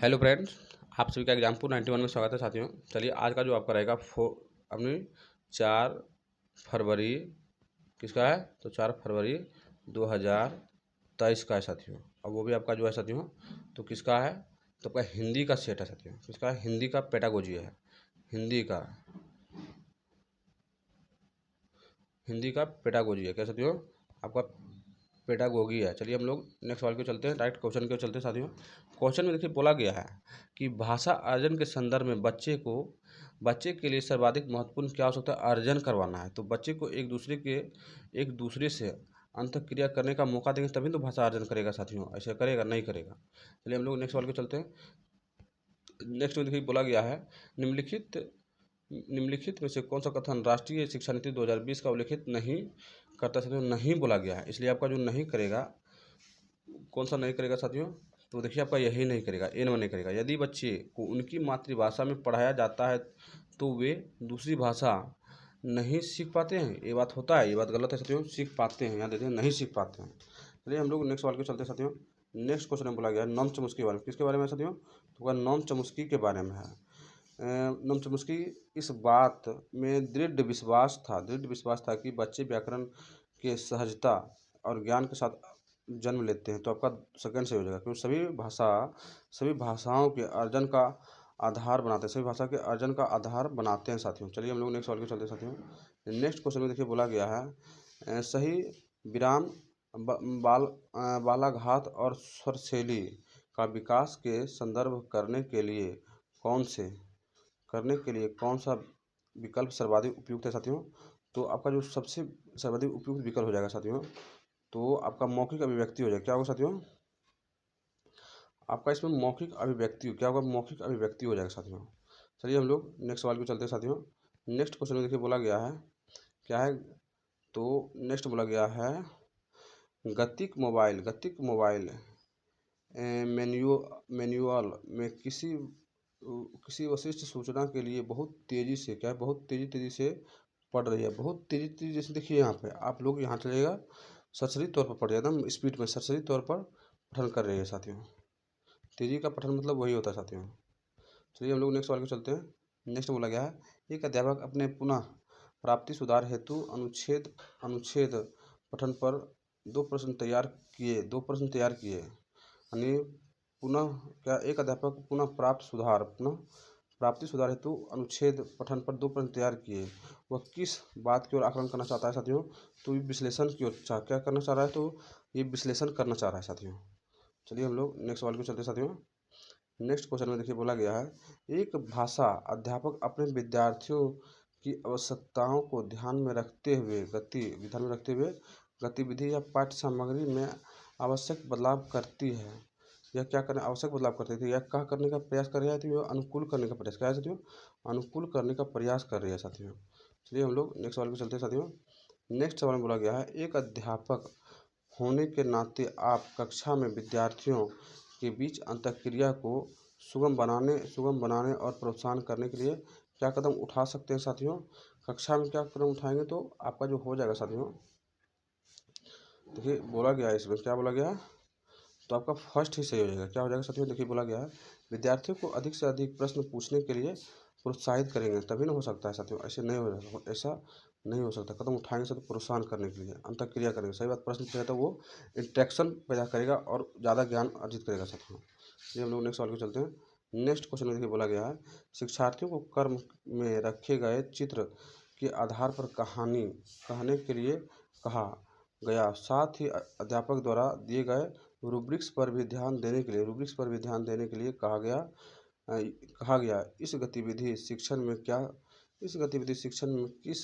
Hello friends, आप सभी का एग्जाम्पल 91 में स्वागत है साथियों। चलिए आज का जो आपका रहेगा अपनी 4 फरवरी किसका है, तो 4 फरवरी 2023 का है साथियों। अब वो भी आपका जो है साथियों तो किसका है, तो आपका हिंदी का सेट है साथियों। किसका है, हिंदी का पेडागोजी है। हिंदी का पेडागोजी है क्या साथियों, आपका पेडागोगी है। चलिए हम लोग नेक्स्ट सवाल को चलते हैं, डायरेक्ट क्वेश्चन के चलते हैं साथियों। क्वेश्चन में देखिए बोला गया है कि भाषा अर्जन के संदर्भ में बच्चे के लिए सर्वाधिक महत्वपूर्ण क्या हो सकता है, अर्जन करवाना है। तो बच्चे को एक दूसरे से अंतःक्रिया करने का मौका देंगे तभी तो भाषा अर्जन करेगा साथियों, ऐसे करेगा नहीं करेगा। चलिए हम लोग नेक्स्ट सवाल को चलते हैं। नेक्स्ट में देखिए बोला गया है निम्नलिखित में से कौन सा कथन राष्ट्रीय शिक्षा नीति 2020 का उल्लेखित नहीं करता साथियों, नहीं बोला गया है। इसलिए आपका जो नहीं करेगा, कौन सा नहीं करेगा साथियों, तो देखिए आपका यही नहीं करेगा, ए नंबर नहीं करेगा। यदि बच्चे को उनकी मातृभाषा में पढ़ाया जाता है तो वे दूसरी भाषा नहीं सीख पाते हैं। ये बात होता है, ये बात गलत है साथियों, सीख पाते हैं, यहाँ देते हैं नहीं सीख पाते हैं। चलिए हम लोग नेक्स्ट सवाल के चलते हैं साथियों। नेक्स्ट क्वेश्चन में बोला गया है नॉम चमुस्की के बारे में। किसके बारे में साथियों, तो नॉम चमुस्की के बारे में है। नॉम चमुस्की इस बात में दृढ़ विश्वास था कि बच्चे व्याकरण के सहजता और ज्ञान के साथ जन्म लेते हैं। तो आपका सेकंड से हो जाएगा, क्योंकि सभी भाषाओं के अर्जन का आधार बनाते हैं, सभी भाषा के अर्जन का आधार बनाते हैं साथियों। चलिए हम लोग नेक्स्ट सवाल के चलते हैं साथियों। नेक्स्ट क्वेश्चन में देखिए बोला गया है सही विराम बालाघात और स्वरशैली का विकास के संदर्भ करने के लिए कौन सा विकल्प सर्वाधिक उपयुक्त है साथियों। तो आपका जो सबसे सर्वाधिक उपयुक्त विकल्प हो जाएगा साथियों, तो आपका मौखिक अभिव्यक्ति हो जाएगा। क्या होगा साथियों, आपका इसमें मौखिक अभिव्यक्ति क्या होगा, मौखिक अभिव्यक्ति हो जाएगा साथियों। चलिए हम लोग नेक्स्ट सवाल को चलते हैं साथियों। नेक्स्ट क्वेश्चन में देखिए बोला गया है क्या है, तो नेक्स्ट बोला गया है गतिक मोबाइल मैन्युअल में किसी विशिष्ट सूचना के लिए बहुत तेजी से पढ़ रही है। बहुत तेजी जैसे देखिए यहाँ पे आप लोग यहाँ चलेगा सरसरी तौर पर पढ़ रही है, एकदम स्पीड में सरसरी तौर पर पठन कर रही है साथियों। तेजी का पठन मतलब वही होता है साथियों। चलिए हम लोग नेक्स्ट सवाल को चलते हैं। नेक्स्ट बोला गया है एक अध्यापक अपने पुनः प्राप्ति सुधार हेतु अनुच्छेद पठन पर 2 प्रश्न तैयार किए यानी एक अध्यापक पुनः प्राप्ति सुधार हेतु अनुच्छेद पठन पर 2 प्रश्न तैयार किए। वह किस बात की ओर आकलन करना चाहता है साथियों, तो ये विश्लेषण की ओर क्या करना चाह रहा है, तो ये विश्लेषण करना चाह रहा है साथियों। चलिए हम लोग नेक्स्ट सवाल को चलते हैं साथियों। नेक्स्ट क्वेश्चन में देखिए बोला गया है एक भाषा अध्यापक अपने विद्यार्थियों की आवश्यकताओं को ध्यान में रखते हुए गतिविधि या पाठ्य सामग्री में आवश्यक बदलाव करती है। यह क्या करने आवश्यक बदलाव करती थी, यह क्या करने का प्रयास कर रही है साथियों, अनुकूल करने का प्रयास, क्या है साथियों, अनुकूल करने का प्रयास कर रही है साथियों। चलिए हम लोग नेक्स्ट सवाल को चलते हैं साथियों। नेक्स्ट सवाल में बोला गया है एक अध्यापक होने के नाते आप कक्षा में विद्यार्थियों के बीच अंतःक्रिया को सुगम बनाने और प्रोत्साहन करने के लिए क्या कदम उठा सकते हैं साथियों। कक्षा में क्या कदम उठाएंगे तो आपका जो हो जाएगा साथियों, देखिए बोला गया है इसमें क्या बोला गया है, तो आपका फर्स्ट ही सही हो जाएगा। क्या हो जाएगा साथियों, देखिए बोला गया है विद्यार्थियों को अधिक से अधिक प्रश्न पूछने के लिए प्रोत्साहित करेंगे तभी ना हो सकता है साथियों, ऐसा नहीं हो सकता। कदम उठाएंगे से तो प्रोत्साहन करने के लिए अंतःक्रिया करेंगे, सही बात, प्रश्न पूछेगा तो वो इंट्रैक्शन पैदा करेगा और ज़्यादा ज्ञान अर्जित करेगा साथियों। ये हम लोग नेक्स्ट सवाल को चलते हैं। नेक्स्ट क्वेश्चन में देखिए बोला गया है शिक्षार्थियों को कर्म में रखे गए चित्र के आधार पर कहानी कहने के लिए कहा गया, साथ ही अध्यापक द्वारा दिए गए रूब्रिक्स पर भी ध्यान देने के लिए कहा गया। इस गतिविधि शिक्षण में किस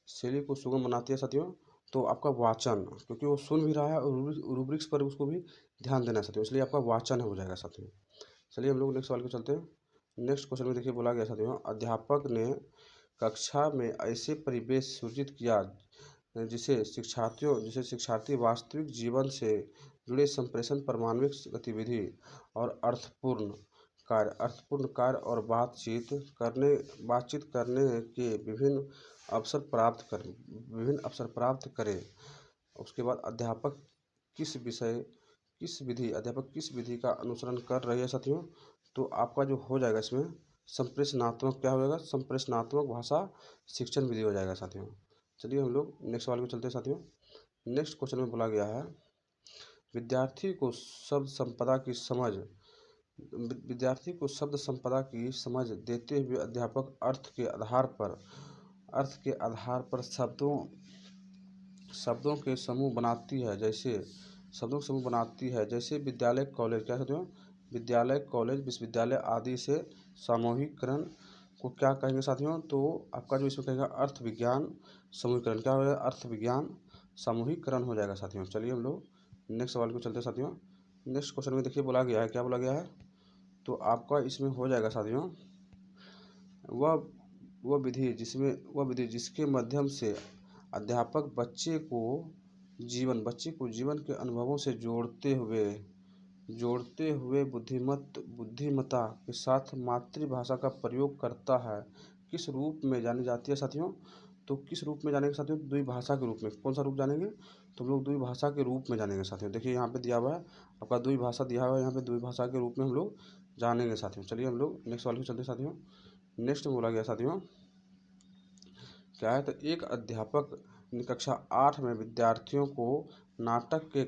शैली को सुगम बनाती है साथियों, तो आपका वाचन, क्योंकि वो सुन भी रहा है और रूब्रिक्स पर उसको भी ध्यान देना है साथियों, इसलिए आपका वाचन हो जाएगा साथियों। चलिए हम लोग नेक्स्ट सवाल को चलते हैं। नेक्स्ट क्वेश्चन में देखिए बोला गया साथियों अध्यापक ने कक्षा में ऐसे परिवेश सृजित किया जिसे शिक्षार्थी वास्तविक जीवन से जुड़े संप्रेषण परमाणविक गतिविधि और अर्थपूर्ण कार्य और बातचीत करने के विभिन्न अवसर प्राप्त करें। उसके बाद अध्यापक किस विषय अध्यापक किस विधि का अनुसरण कर रही है साथियों, तो आपका जो हो जाएगा इसमें संप्रेषणात्मक क्या हो जाएगा, संप्रेषणात्मक भाषा शिक्षण विधि हो जाएगा साथियों। चलिए हम लोग नेक्स्ट सवाल को चलते हैं साथियों। नेक्स्ट क्वेश्चन में बोला गया है विद्यार्थी को शब्द संपदा की समझ देते हुए अध्यापक अर्थ के आधार पर शब्दों के समूह बनाती है, जैसे विद्यालय कॉलेज क्या कहते हो, विद्यालय कॉलेज विश्वविद्यालय आदि से सामूहिकरण को क्या कहेंगे साथियों, तो आपका जो इसमें कहेगा अर्थ विज्ञान समूहीकरण क्या हो जाएगा, अर्थ विज्ञान सामूहिकरण हो जाएगा साथियों। चलिए हम लोग नेक्स्ट सवाल को चलते हैं साथियों। नेक्स्ट क्वेश्चन में देखिए बोला गया है, क्या बोला गया है, तो आपका इसमें हो जाएगा साथियों वह विधि जिसके माध्यम से अध्यापक बच्चे को जीवन के अनुभवों से जोड़ते हुए बुद्धिमत्ता के साथ मातृभाषा का प्रयोग करता है, किस रूप में जानी जाती है साथियों, तो किस रूप में जानेंगे साथियों, द्विभाषा के रूप में। कौन सा रूप जानेंगे, तो हम लोग द्विभाषा के रूप में जानेंगे साथियों। देखिए यहाँ पे दिया हुआ है आपका द्विभाषा दिया हुआ है, यहाँ पे द्विभाषा के रूप में हम लोग जानेंगे साथियों। चलिए हम लोग नेक्स्ट सवाल को चलते साथियों। नेक्स्ट बोला गया साथियों क्या है, तो एक अध्यापक कक्षा 8 में विद्यार्थियों को नाटक के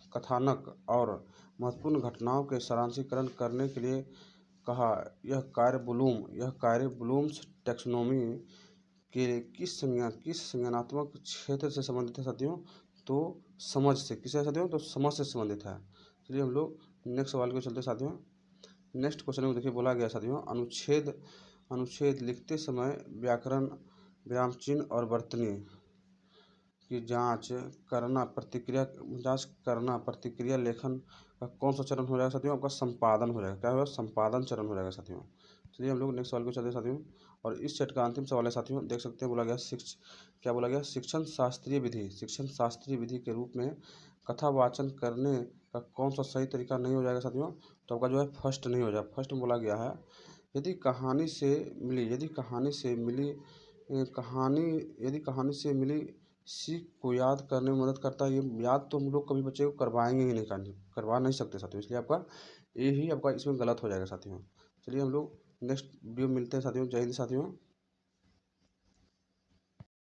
कथानक और महत्वपूर्ण घटनाओं के सारांशीकरण करने के लिए कहा। यह कार्य ब्लूम्स टैक्सोनॉमी के किस संज्ञानात्मक क्षेत्र से संबंधित है साथियों, तो समझ से, किससे साथियों, तो समझ से संबंधित है। चलिए हम लोग नेक्स्ट सवाल को चलते साथियों। नेक्स्ट क्वेश्चन में देखिए बोला गया साथियों अनुच्छेद लिखते समय व्याकरण, विराम चिन्ह और वर्तनी की जांच करना प्रतिक्रिया लेखन का कौन सा चरण हो जाएगा साथियों, आपका संपादन हो जाएगा। क्या होगा, संपादन चरण हो जाएगा साथियों। चलिए हम लोग नेक्स्ट सवाल को चलते साथियों, और इस सेट का अंतिम सवाल है साथियों। देख सकते हैं बोला गया क्या बोला गया, शिक्षण शास्त्रीय विधि के रूप में कथा वाचन करने का कौन सा सही तरीका नहीं हो जाएगा साथियों, तो आपका जो है फर्स्ट नहीं हो जाएगा। फर्स्ट में बोला गया है यदि कहानी से मिली सीख को याद करने में मदद करता है। ये याद तो हम लोग कभी बच्चे को करवाएंगे ही नहीं, करवा नहीं सकते साथियों, इसलिए आपका ये ही आपका इसमें गलत हो जाएगा साथियों। चलिए हम लोग नेक्स्ट वीडियो मिलते हैं साथियों। जय हिंद साथियों।